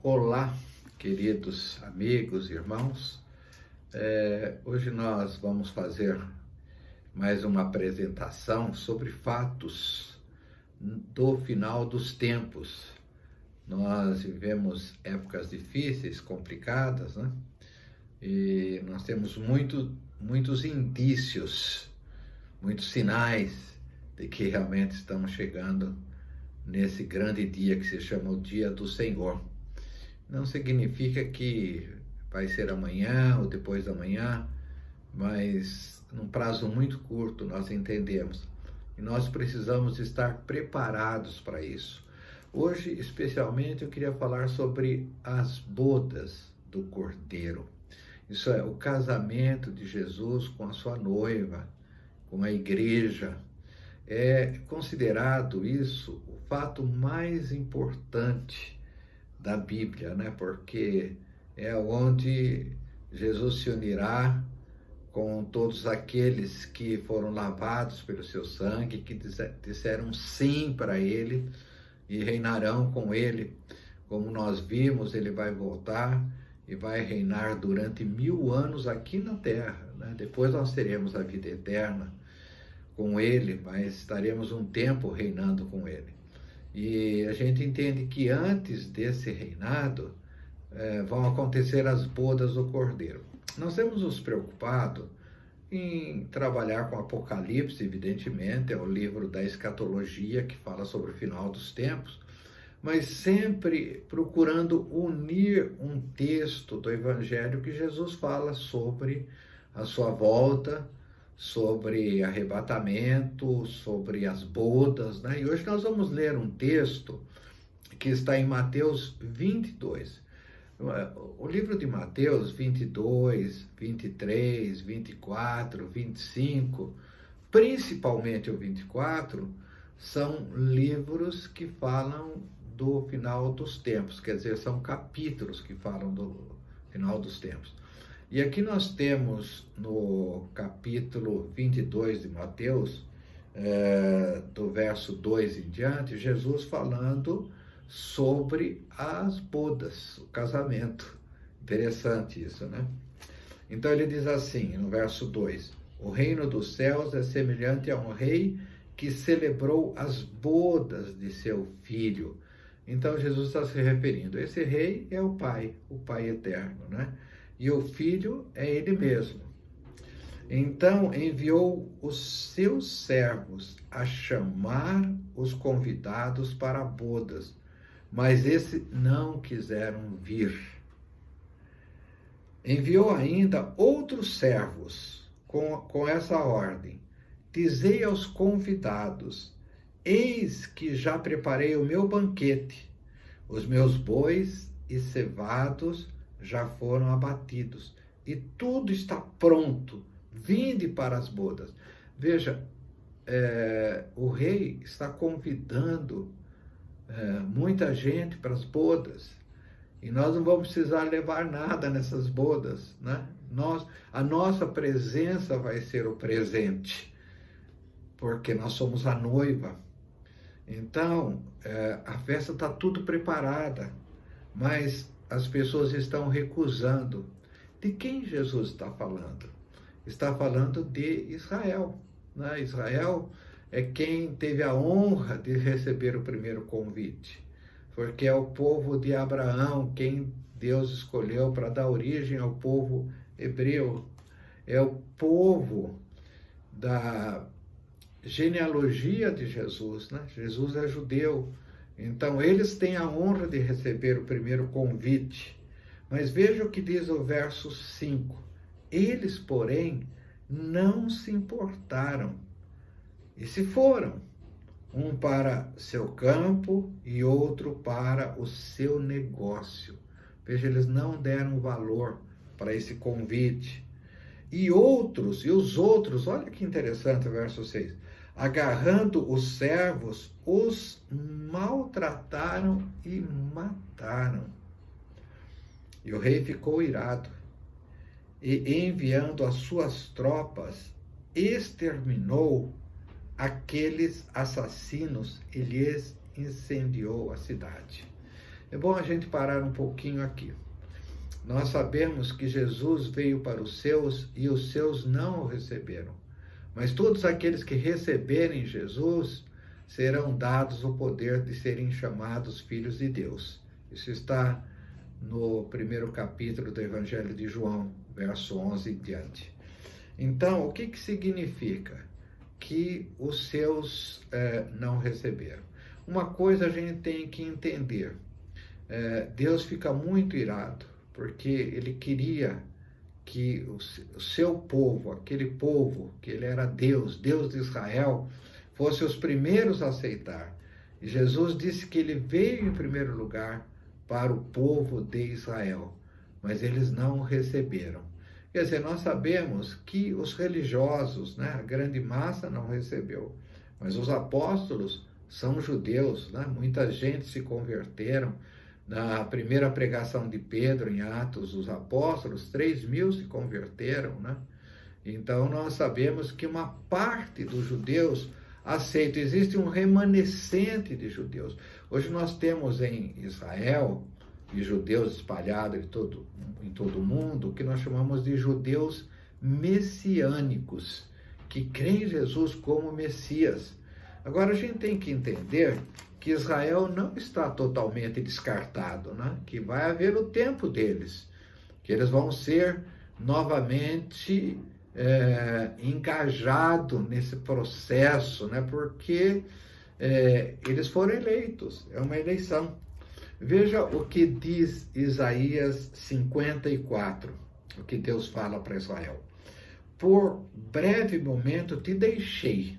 Olá, queridos amigos, irmãos. Hoje nós vamos fazer mais uma apresentação sobre fatos do final dos tempos. Nós vivemos épocas difíceis, complicadas, né? E nós temos muitos indícios, muitos sinais de que realmente estamos chegando nesse grande dia que se chama o Dia do Senhor. Não significa que vai ser amanhã ou depois da manhã, mas num prazo muito curto nós entendemos. E nós precisamos estar preparados para isso. Hoje, especialmente, eu queria falar sobre as bodas do Cordeiro. Isso é o casamento de Jesus com a sua noiva, com a igreja. É considerado isso o fato mais importante da Bíblia, né? Porque é onde Jesus se unirá com todos aqueles que foram lavados pelo seu sangue, que disseram sim para ele e reinarão com ele. Como nós vimos, ele vai voltar e vai reinar durante 1000 anos aqui na terra, né? Depois nós teremos a vida eterna com ele, mas estaremos um tempo reinando com ele. E a gente entende que antes desse reinado vão acontecer as bodas do Cordeiro. Nós temos nos preocupado em trabalhar com Apocalipse, evidentemente, é o livro da escatologia que fala sobre o final dos tempos, mas sempre procurando unir um texto do Evangelho que Jesus fala sobre a sua volta, sobre arrebatamento, sobre as bodas, né? E hoje nós vamos ler um texto que está em Mateus 22. O livro de Mateus 22, 23, 24, 25, principalmente o 24, são livros que falam do final dos tempos, quer dizer, são capítulos que falam do final dos tempos. E aqui nós temos no capítulo 22 de Mateus, do verso 2 em diante, Jesus falando sobre as bodas, o casamento. Interessante isso, né? Então ele diz assim, no verso 2, o reino dos céus é semelhante a um rei que celebrou as bodas de seu filho. Então Jesus está se referindo, esse rei é o Pai eterno, né? E o Filho é ele mesmo. Então enviou os seus servos a chamar os convidados para bodas, mas esses não quiseram vir. Enviou ainda outros servos com essa ordem: dizei aos convidados, eis que já preparei o meu banquete, os meus bois e cevados já foram abatidos, e tudo está pronto, vinde para as bodas. Veja, o rei está convidando muita gente para as bodas, e nós não vamos precisar levar nada nessas bodas, né? A nossa presença vai ser o presente, porque nós somos a noiva. Então, a festa está tudo preparada, mas as pessoas estão recusando. De quem Jesus está falando? Está falando de Israel, né? Israel é quem teve a honra de receber o primeiro convite, porque é o povo de Abraão quem Deus escolheu para dar origem ao povo hebreu. É o povo da genealogia de Jesus, né? Jesus é judeu. Então, eles têm a honra de receber o primeiro convite. Mas veja o que diz o verso 5. Eles, porém, não se importaram e se foram, um para seu campo e outro para o seu negócio. Veja, eles não deram valor para esse convite. E os outros, olha que interessante o verso 6. Agarrando os servos, os maltrataram e mataram. E o rei ficou irado, e enviando as suas tropas, exterminou aqueles assassinos e lhes incendiou a cidade. É bom a gente parar um pouquinho aqui. Nós sabemos que Jesus veio para os seus e os seus não o receberam. Mas todos aqueles que receberem Jesus serão dados o poder de serem chamados filhos de Deus. Isso está no primeiro capítulo do Evangelho de João, verso 11 em diante. Então, o que significa que os seus não receberam? Uma coisa a gente tem que entender. Deus fica muito irado, porque ele queria que o seu povo, aquele povo, que ele era Deus, Deus de Israel, fosse os primeiros a aceitar. E Jesus disse que ele veio em primeiro lugar para o povo de Israel, mas eles não o receberam. Quer dizer, nós sabemos que os religiosos, né, a grande massa não recebeu, mas os apóstolos são judeus, né? Muita gente se converteram. Na primeira pregação de Pedro, em Atos dos Apóstolos, 3.000 se converteram, né? Então, nós sabemos que uma parte dos judeus aceita. Existe um remanescente de judeus. Hoje nós temos em Israel, e judeus espalhados em todo o mundo, o que nós chamamos de judeus messiânicos, que creem em Jesus como Messias. Agora, a gente tem que entender que Israel não está totalmente descartado, né? Que vai haver o tempo deles, que eles vão ser novamente engajados nesse processo, né? Porque eles foram eleitos, é uma eleição. Veja o que diz Isaías 54, o que Deus fala para Israel. Por breve momento te deixei,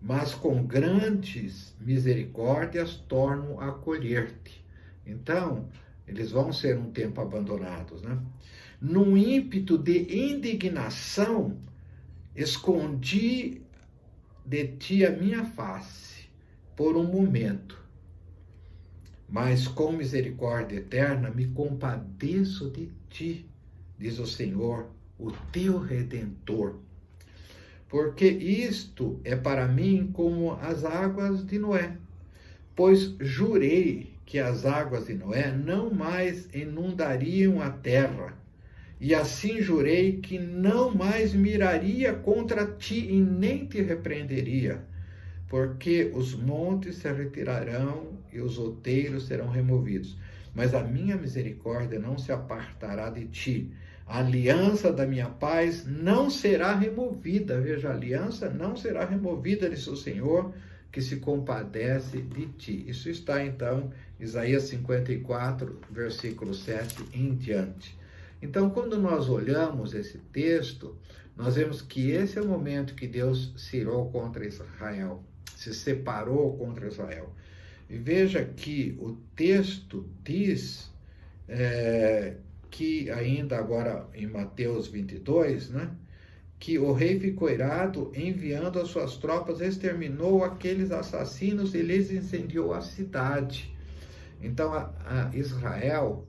mas com grandes misericórdias torno a acolher-te. Então, eles vão ser um tempo abandonados, né? Num ímpeto de indignação, escondi de ti a minha face por um momento, mas com misericórdia eterna me compadeço de ti, diz o Senhor, o teu Redentor. Porque isto é para mim como as águas de Noé, pois jurei que as águas de Noé não mais inundariam a terra, e assim jurei que não mais miraria contra ti e nem te repreenderia, porque os montes se retirarão e os outeiros serão removidos, mas a minha misericórdia não se apartará de ti. A aliança da minha paz não será removida. Veja, a aliança não será removida, diz o Senhor, que se compadece de ti. Isso está, então, Isaías 54, versículo 7 em diante. Então, quando nós olhamos esse texto, nós vemos que esse é o momento que Deus se irou contra Israel, se separou contra Israel. E veja que o texto diz que ainda agora em Mateus 22, né, que o rei ficou irado, enviando as suas tropas, exterminou aqueles assassinos e lhes incendiou a cidade. Então, a Israel,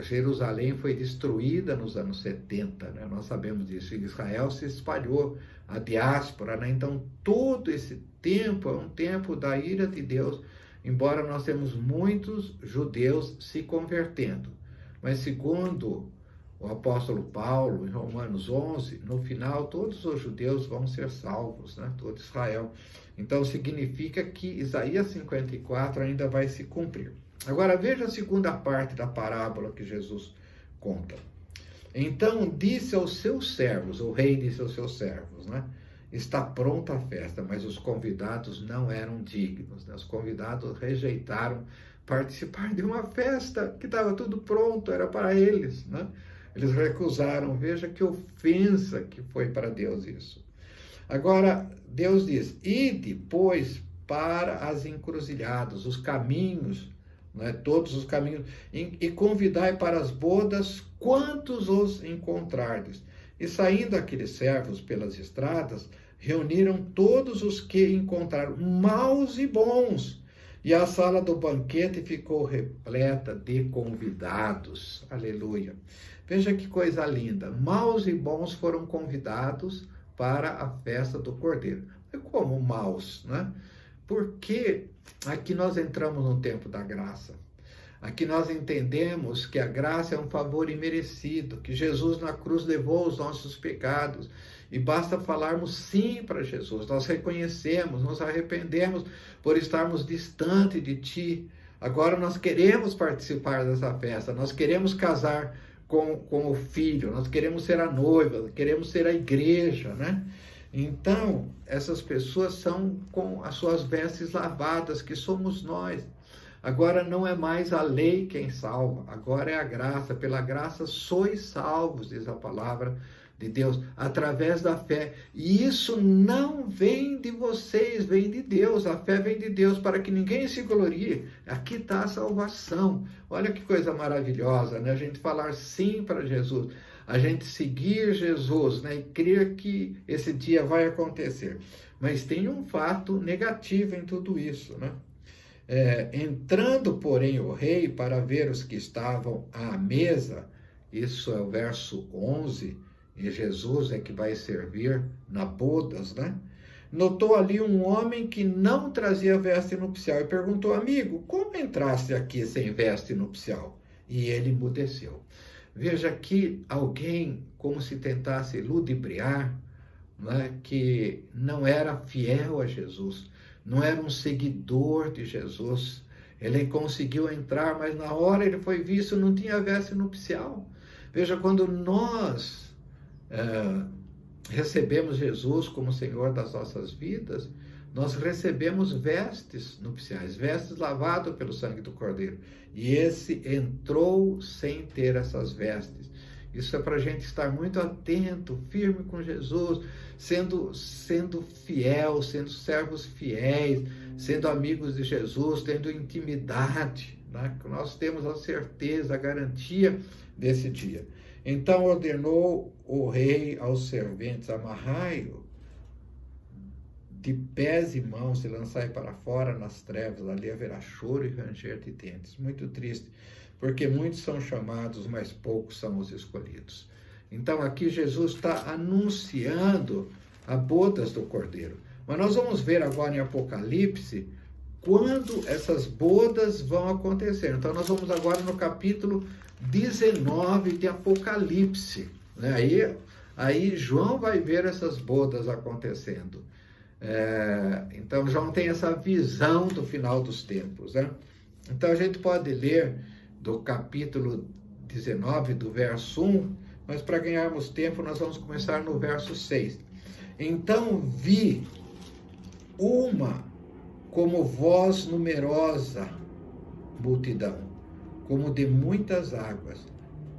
Jerusalém foi destruída nos anos 70, né? Nós sabemos disso. E Israel se espalhou, a diáspora, né? Então, todo esse tempo é um tempo da ira de Deus, embora nós temos muitos judeus se convertendo. Mas segundo o apóstolo Paulo, em Romanos 11, no final todos os judeus vão ser salvos, né? Todo Israel. Então significa que Isaías 54 ainda vai se cumprir. Agora veja a segunda parte da parábola que Jesus conta. Então disse aos seus servos, o rei disse aos seus servos, né? Está pronta a festa, mas os convidados não eram dignos, né? Os convidados rejeitaram participar de uma festa que estava tudo pronto, era para eles, né? Eles recusaram. Veja que ofensa que foi para Deus isso. Agora, Deus diz, ide, pois, para as encruzilhadas, os caminhos, né? Todos os caminhos, e convidai para as bodas quantos os encontrardes. E saindo aqueles servos pelas estradas, reuniram todos os que encontraram, maus e bons, e a sala do banquete ficou repleta de convidados. Aleluia. Veja que coisa linda. Maus e bons foram convidados para a festa do Cordeiro. Mas como maus, né? Porque Aqui nós entramos no tempo da graça. Aqui nós entendemos que a graça é um favor imerecido, que Jesus na cruz levou os nossos pecados. E basta falarmos sim para Jesus. Nós reconhecemos, nos arrependemos por estarmos distante de Ti. Agora nós queremos participar dessa festa, nós queremos casar com o filho, nós queremos ser a noiva, queremos ser a igreja, né? Então, essas pessoas são com as suas vestes lavadas, que somos nós. Agora não é mais a lei quem salva, agora é a graça. Pela graça sois salvos, diz a palavra de Deus, através da fé. E isso não vem de vocês, vem de Deus. A fé vem de Deus para que ninguém se glorie. Aqui está a salvação. Olha que coisa maravilhosa, né? A gente falar sim para Jesus, a gente seguir Jesus, né? E crer que esse dia vai acontecer. Mas tem um fato negativo em tudo isso, né? Entrando, porém, o rei para ver os que estavam à mesa, isso é o verso 11, e Jesus é que vai servir na bodas, né? Notou ali um homem que não trazia veste nupcial e perguntou: amigo, como entraste aqui sem veste nupcial? E ele emudeceu. Veja aqui alguém como se tentasse ludibriar, né, que não era fiel a Jesus, não era um seguidor de Jesus. Ele conseguiu entrar, mas na hora ele foi visto, não tinha veste nupcial. Veja, quando nós recebemos Jesus como Senhor das nossas vidas, nós recebemos vestes nupciais, vestes lavadas pelo sangue do Cordeiro. E esse entrou sem ter essas vestes. Isso é para a gente estar muito atento, firme com Jesus, sendo fiel, sendo servos fiéis, sendo amigos de Jesus, tendo intimidade, né? Nós temos a certeza, a garantia desse dia. Então ordenou o rei aos serventes: amarrai-o de pés e mãos e lançai para fora nas trevas, ali haverá choro e ranger de dentes. Muito triste, porque muitos são chamados, mas poucos são os escolhidos. Então aqui Jesus está anunciando a bodas do Cordeiro. Mas nós vamos ver agora em Apocalipse quando essas bodas vão acontecer. Então nós vamos agora no capítulo 19 de Apocalipse, né? Aí João vai ver essas bodas acontecendo. Então João tem essa visão do final dos tempos, né? Então a gente pode ler do capítulo 19, do verso 1, mas para ganharmos tempo nós vamos começar no verso 6. Então vi uma como voz numerosa multidão, como de muitas águas,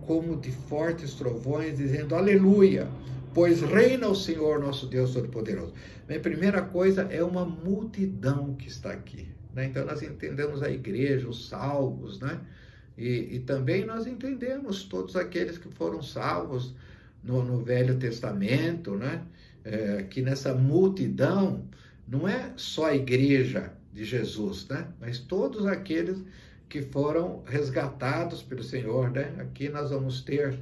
como de fortes trovões, dizendo: aleluia, pois reina o Senhor nosso Deus Todo-Poderoso. A primeira coisa é uma multidão que está aqui, né? Então nós entendemos a igreja, os salvos, né? E também nós entendemos todos aqueles que foram salvos no Velho Testamento, né? Que nessa multidão não é só a igreja de Jesus, né? Mas todos aqueles que foram resgatados pelo Senhor, né? Aqui nós vamos ter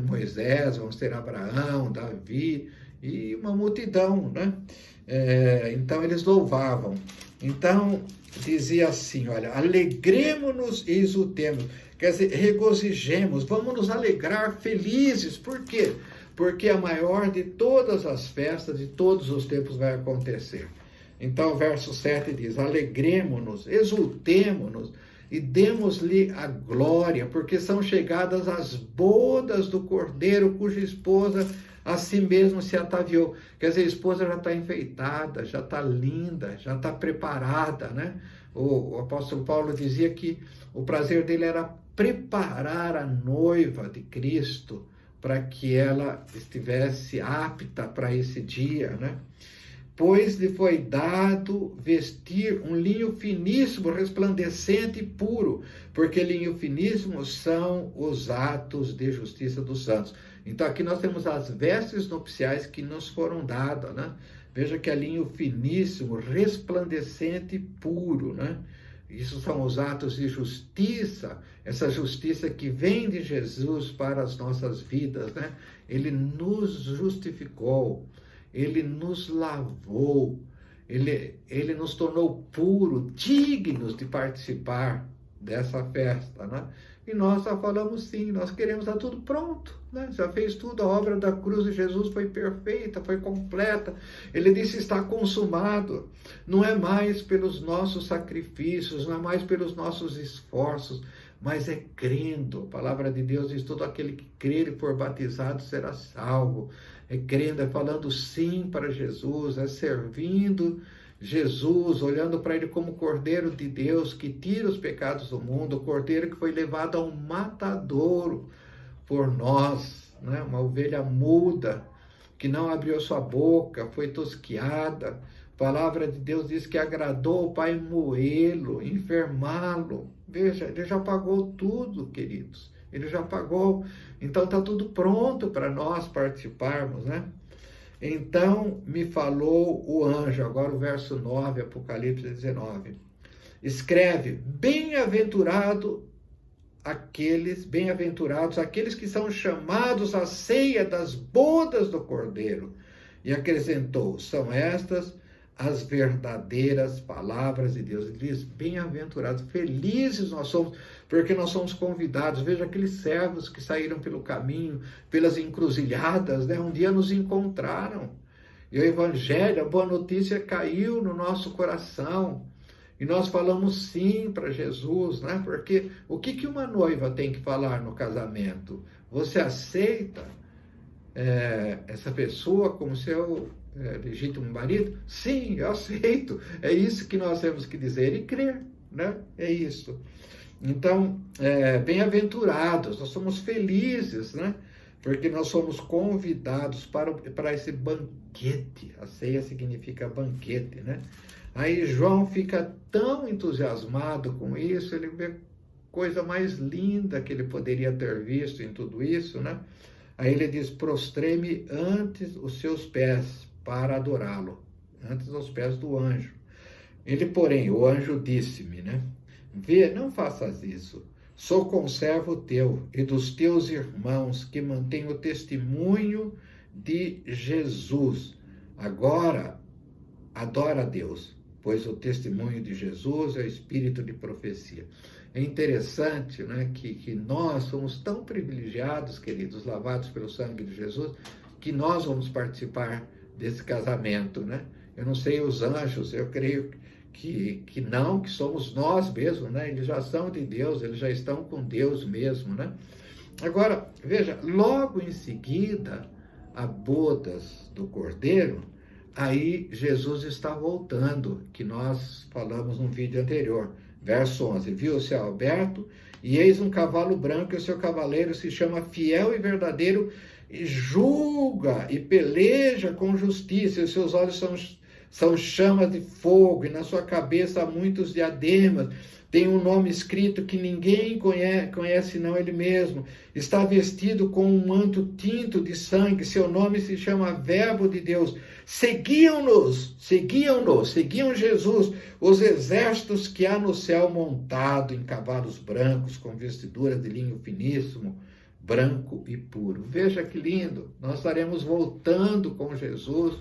Moisés, vamos ter Abraão, Davi e uma multidão, né? Então eles louvavam. Então dizia assim, olha: alegremo-nos e exultemos, quer dizer, regozijemos, vamos nos alegrar, felizes. Por quê? Porque a maior de todas as festas de todos os tempos vai acontecer. Então o verso 7 diz: alegremo-nos, exultemo-nos e demos-lhe a glória, porque são chegadas as bodas do Cordeiro, cuja esposa a si mesmo se ataviou. Quer dizer, a esposa já está enfeitada, já está linda, já está preparada, né? O apóstolo Paulo dizia que o prazer dele era preparar a noiva de Cristo para que ela estivesse apta para esse dia, né? Pois lhe foi dado vestir um linho finíssimo, resplandecente e puro, porque linho finíssimo são os atos de justiça dos santos. Então aqui nós temos as vestes nupciais que nos foram dadas, né? Veja que é linho finíssimo, resplandecente e puro, né? Isso são os atos de justiça, essa justiça que vem de Jesus para as nossas vidas, né? Ele nos justificou, ele nos lavou, Ele nos tornou puros, dignos de participar dessa festa, né? E nós só falamos sim, nós queremos estar tudo pronto, né? Já fez tudo, a obra da cruz de Jesus foi perfeita, foi completa. Ele disse: está consumado. Não é mais pelos nossos sacrifícios, não é mais pelos nossos esforços, mas é crendo. A palavra de Deus diz: todo aquele que crer e for batizado será salvo. É crendo, é falando sim para Jesus, é servindo Jesus, olhando para ele como Cordeiro de Deus, que tira os pecados do mundo, o Cordeiro que foi levado ao matadouro por nós, né? Uma ovelha muda, que não abriu sua boca, foi tosquiada. A palavra de Deus diz que agradou o Pai moê-lo, enfermá-lo. Veja, ele já pagou tudo, queridos. Ele já pagou. Então está tudo pronto para nós participarmos, né? Então me falou o anjo, agora o verso 9, Apocalipse 19. Escreve: bem-aventurados aqueles que são chamados à ceia das bodas do Cordeiro. E acrescentou: são estas as verdadeiras palavras de Deus. Ele diz: bem-aventurados, felizes nós somos, porque nós somos convidados. Veja aqueles servos que saíram pelo caminho, pelas encruzilhadas, né? Um dia nos encontraram. E o evangelho, a boa notícia caiu no nosso coração. E nós falamos sim para Jesus, né? Porque o que uma noiva tem que falar no casamento? Você aceita essa pessoa como seu legítimo marido? Sim, eu aceito. É isso que nós temos que dizer e crer, né? É isso. Então, bem-aventurados, nós somos felizes, né? Porque nós somos convidados para esse banquete. A ceia significa banquete, né? Aí João fica tão entusiasmado com isso, ele vê coisa mais linda que ele poderia ter visto em tudo isso, né? Aí ele diz: prostrei-me antes os seus pés para adorá-lo, antes dos pés do anjo. Ele, porém, o anjo disse-me, né? Vê, não faças isso. Sou conservo teu e dos teus irmãos que mantêm o testemunho de Jesus. Agora, adora a Deus, pois o testemunho de Jesus é o espírito de profecia. É interessante, né, que nós somos tão privilegiados, queridos, lavados pelo sangue de Jesus, que nós vamos participar desse casamento, né? Eu não sei os anjos, eu creio que não, que somos nós mesmos, né? Eles já são de Deus, eles já estão com Deus mesmo, né? Agora, veja, logo em seguida, a bodas do Cordeiro, aí Jesus está voltando, que nós falamos no vídeo anterior. Verso 11, viu o céu aberto, e eis um cavalo branco, e o seu cavaleiro se chama Fiel e Verdadeiro, e julga e peleja com justiça, e os seus olhos são chamas de fogo, e na sua cabeça há muitos diademas. Tem um nome escrito que ninguém conhece senão ele mesmo. Está vestido com um manto tinto de sangue. Seu nome se chama Verbo de Deus. Seguiam Jesus, os exércitos que há no céu montado em cavalos brancos, com vestiduras de linho finíssimo, branco e puro. Veja que lindo. Nós estaremos voltando com Jesus.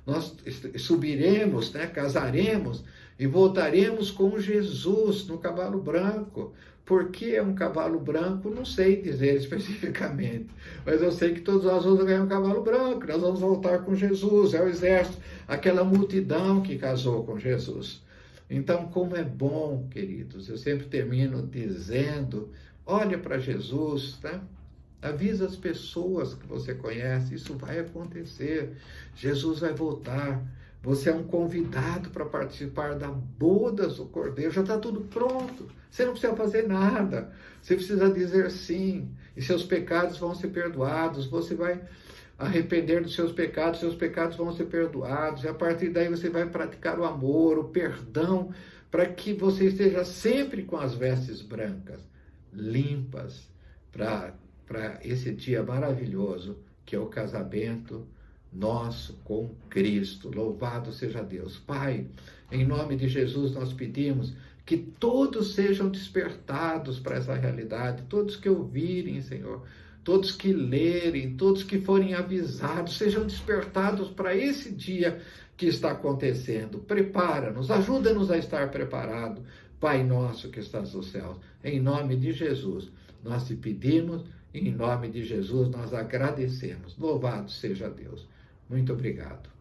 Nós subiremos, né, casaremos e voltaremos com Jesus no cavalo branco. Por que é um cavalo branco? Não sei dizer especificamente, mas eu sei que todos nós vamos ganhar um cavalo branco, nós vamos voltar com Jesus, é o exército, aquela multidão que casou com Jesus. Então, como é bom, queridos, eu sempre termino dizendo: olha para Jesus, né? Avisa as pessoas que você conhece, isso vai acontecer. Jesus vai voltar. Você é um convidado para participar da bodas do Cordeiro. Já está tudo pronto. Você não precisa fazer nada. Você precisa dizer sim. E seus pecados vão ser perdoados. Você vai arrepender dos seus pecados vão ser perdoados. E a partir daí você vai praticar o amor, o perdão, para que você esteja sempre com as vestes brancas, limpas, para esse dia maravilhoso que é o casamento nosso com Cristo. Louvado seja Deus. Pai, em nome de Jesus nós pedimos que todos sejam despertados para essa realidade, todos que ouvirem, Senhor, todos que lerem, todos que forem avisados, sejam despertados para esse dia que está acontecendo. Prepara-nos, ajuda-nos a estar preparado. Pai nosso que estás nos céus, em nome de Jesus, nós te pedimos, em nome de Jesus nós agradecemos. Louvado seja Deus. Muito obrigado.